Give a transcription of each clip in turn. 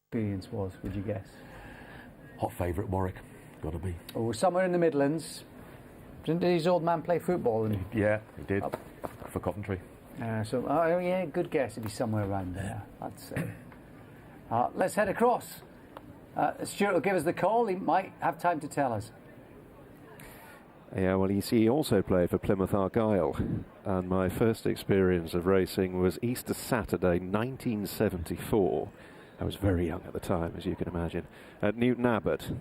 experience was, would you guess? Hot favourite Warwick, got to be. Oh, somewhere in the Midlands. Didn't his old man play football? Yeah, he did, for Coventry. Yeah, good guess. It'd be somewhere around there, I'd say. Let's head across. Stuart will give us the call. He might have time to tell us. Yeah, well, you see, he also played for Plymouth Argyle, and my first experience of racing was Easter Saturday, 1974. I was very young at the time, as you can imagine, at Newton Abbot.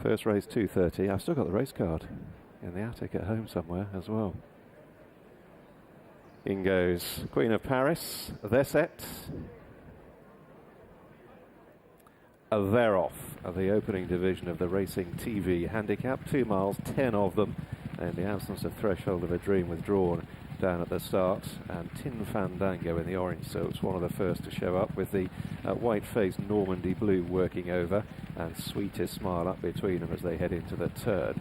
First race 2:30. I've still got the race card in the attic at home somewhere as well. In goes Queen of Paris. They're set. They're off. The opening division of the Racing TV Handicap. 2 miles, 10 of them. In the absence of Threshold of a Dream withdrawn down at the start. And Tin Fandango in the orange silks, one of the first to show up, with the white-faced Normandy Blue working over, and Sweetest Smile up between them as they head into the turn.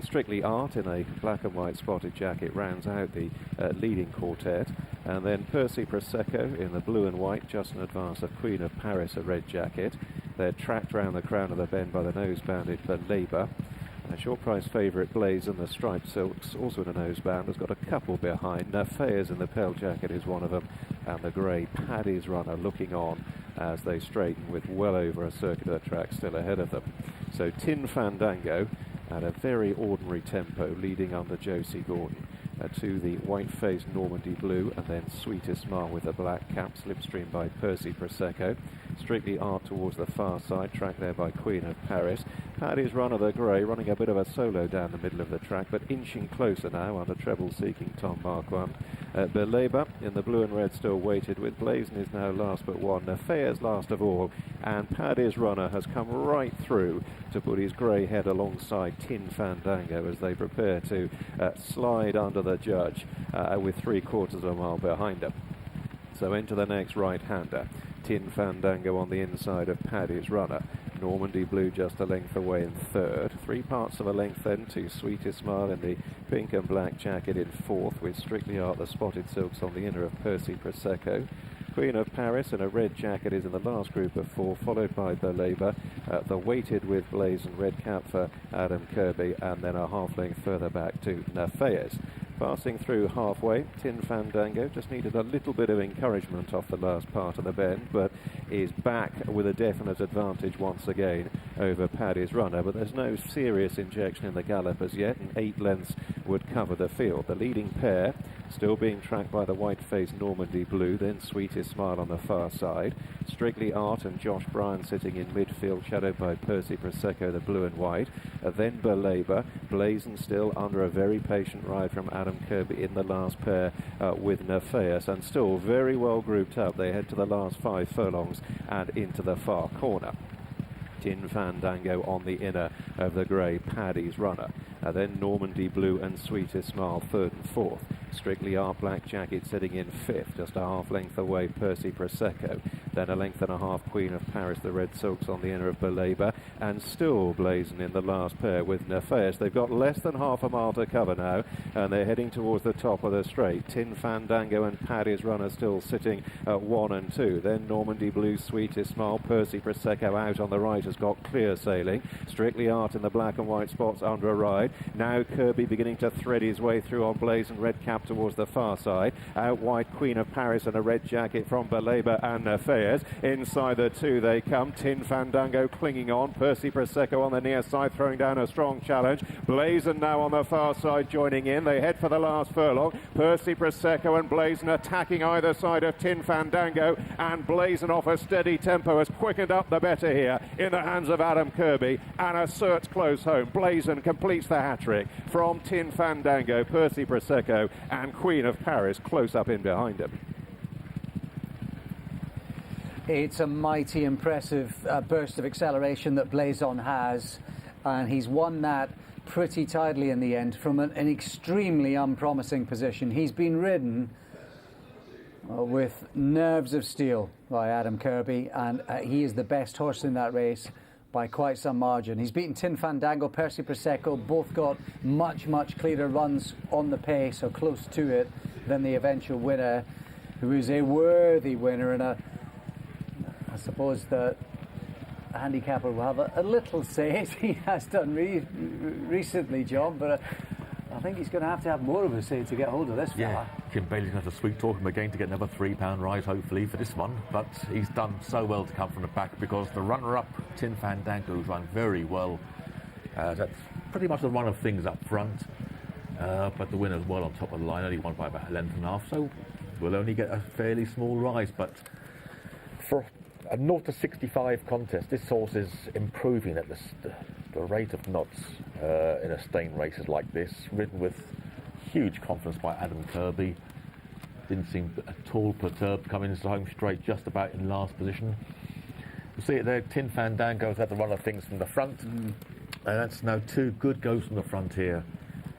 Strictly Art in a black and white spotted jacket rounds out the leading quartet, and then Percy Prosecco in the blue and white just in advance of Queen of Paris, a red jacket. They're tracked round the crown of the bend by the nose-banded Labour. A short price favourite Blazon, the striped silks, also in a noseband, has got a couple behind. Nafeas in the pale jacket is one of them, and the grey Paddy's Runner looking on as they straighten with well over a circular track still ahead of them. So Tin Fandango at a very ordinary tempo, leading under Josie Gordon. To the white-faced Normandy Blue, and then Sweetest Smile with the black cap, slipstream by Percy Prosecco. Strictly Art towards the far side, tracked there by Queen of Paris. Paddy's Runner, the grey, running a bit of a solo down the middle of the track, but inching closer now under treble-seeking Tom Marquand. Belabor in the blue and red still weighted, with Blazon is now last but one. Nafeas last of all, and Paddy's Runner has come right through to put his grey head alongside Tin Fandango as they prepare to slide under the judge with 3/4 of a mile behind him. So into the next right-hander. Tin Fandango on the inside of Paddy's Runner. Normandy Blue just a length away in third. 3 parts of a length then to Sweetest Smile in the pink and black jacket in fourth, with Strictly Art the spotted silks on the inner of Percy Prosecco. Queen of Paris in a red jacket is in the last group of 4, followed by Belabor. The weighted with Blazon, red cap for Adam Kirby, and then a half length further back to Nafeas. Passing through halfway, Tin Fandango just needed a little bit of encouragement off the last part of the bend, but is back with a definite advantage once again over Paddy's Runner. But there's no serious injection in the gallop as yet, and 8 lengths would cover the field. The leading pair still being tracked by the white-faced Normandy Blue, then Sweetest Smile on the far side. Strictly Art and Josh Bryan sitting in midfield, shadowed by Percy Prosecco, the blue and white. Then Belabor. Blazon still under a very patient ride from Adam Kirby in the last pair with Nafeas, and still very well grouped up. They head to the last 5 furlongs and into the far corner. Tin Fandango on the inner of the grey Paddy's Runner. Then Normandy Blue and Sweetest Smile third and fourth. Strictly Art black jacket sitting in fifth, just a half length away Percy Prosecco. Then a length and a half Queen of Paris, the red silks on the inner of Belabor, and still Blazon in the last pair with Nafeas. They've got less than half a mile to cover now, and they're heading towards the top of the straight. Tin Fandango and Paddy's Runner still sitting at 1 and 2. Then Normandy Blue, Sweetest Smile, Percy Prosecco out on the right has got clear sailing. Strictly Art in the black and white spots under a ride. Now Kirby beginning to thread his way through on Blazon, red cap towards the far side. Out wide Queen of Paris and a red jacket from Belabor and Nafeas. Inside the 2 they come. Tin Fandango clinging on. Percy Prosecco on the near side throwing down a strong challenge. Blazon now on the far side joining in. They head for the last furlong. Percy Prosecco and Blazon attacking either side of Tin Fandango, and Blazon off a steady tempo has quickened up the better here in the hands of Adam Kirby, and asserts close home. Blazon completes the hat-trick from Tin Fandango, Percy Prosecco and Queen of Paris close up in behind him. It's a mighty impressive burst of acceleration that Blazon has, and he's won that pretty tidily in the end from an extremely unpromising position. He's been ridden with nerves of steel by Adam Kirby, and he is the best horse in that race by quite some margin. He's beaten Tin Fandango, Percy Prosecco, both got much clearer runs on the pace or close to it than the eventual winner, who is a worthy winner and a suppose that a handicapper will have a little say, as he has done recently, John, but I think he's going to have more of a say to get hold of this fella. Kim Bailey's going to have to sweet talk him again to get another £3 rise, hopefully, for this one. But he's done so well to come from the back because the runner-up, Tin Fandango's run very well. That's pretty much the run of things up front. But the winner's well on top of the line, only won by about a length and a half, so we'll only get a fairly small rise. But for a 0 to 65 contest, this horse is improving at the rate of knots in a staying races like this, ridden with huge confidence by Adam Kirby. Didn't seem at all perturbed coming into the home straight, just about in last position. You see it there, Tin Fandango's had the run of things from the front, and that's now 2 good goes from the front here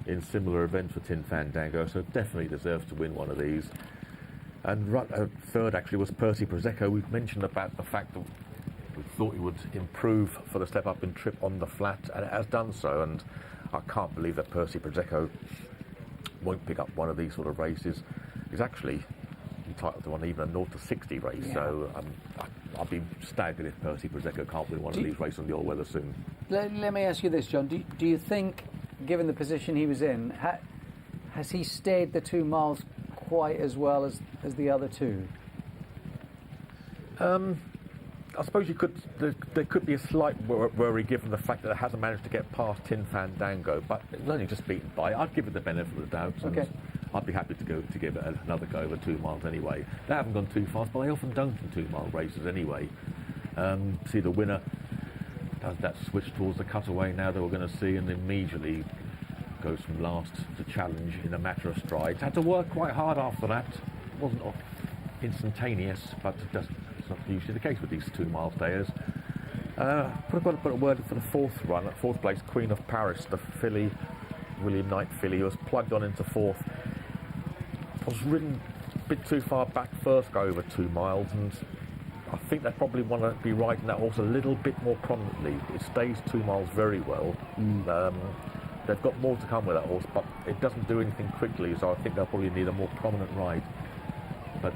in similar events for Tin Fandango, so definitely deserves to win one of these. And third actually was Percy Prosecco. We've mentioned about the fact that we thought he would improve for the step up and trip on the flat, and it has done so, and I can't believe that Percy Prosecco won't pick up one of these sort of races. He's actually entitled to one, even a 0 to 60 race, so I'll be staggered if Percy Prosecco can't win one of these races on the all-weather soon. Let me ask you this, John. Do you think, given the position he was in, has he stayed the 2 miles quite as well as the other two? I suppose there could be a slight worry given the fact that it hasn't managed to get past Tin Fandango, but it was only just beaten by. I'd give it the benefit of the doubt. Okay. I'd be happy to give it another go over 2 miles anyway. They haven't gone too fast, but they often don't in 2 mile races anyway. See the winner does that switch towards the cutaway now that we're going to see, and immediately goes from last to challenge in a matter of strides. Had to work quite hard after that. Wasn't instantaneous, but that's not usually the case with these 2 mile stayers. I've got to put a word for the fourth run. At fourth place, Queen of Paris, the filly, William Knight filly, was plugged on into fourth. Was ridden a bit too far back first go over 2 miles, and I think they probably want to be riding that horse a little bit more prominently. It stays 2 miles very well. They've got more to come with that horse, but it doesn't do anything quickly, so I think they'll probably need a more prominent ride. But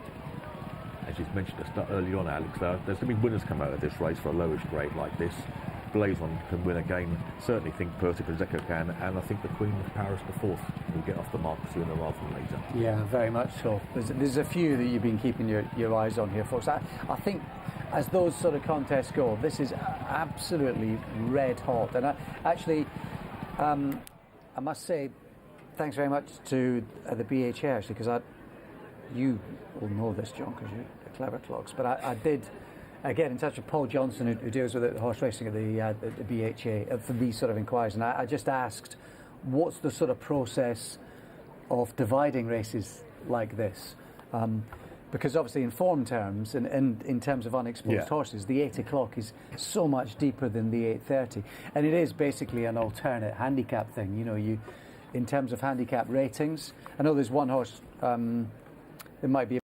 as you've mentioned earlier on, Alex, there's going to be winners come out of this race for a lowish grade like this. Blazon can win again. Certainly think Percy Prosecco can, and I think the Queen of Paris, the fourth, will get off the mark sooner rather than later. Yeah, very much so. There's a few that you've been keeping your eyes on here, folks. I think as those sort of contests go, this is absolutely red hot. And I must say, thanks very much to the BHA, actually, because you will know this, John, because you're a clever clogs, but I did get in touch with Paul Johnson, who deals with the horse racing at the BHA, for these sort of inquiries, and I just asked, what's the sort of process of dividing races like this? Because obviously in form terms and in terms of unexposed horses, the 8 o'clock is so much deeper than the 8:30, and it is basically an alternate handicap thing. You know, in terms of handicap ratings, I know there's one horse, it might be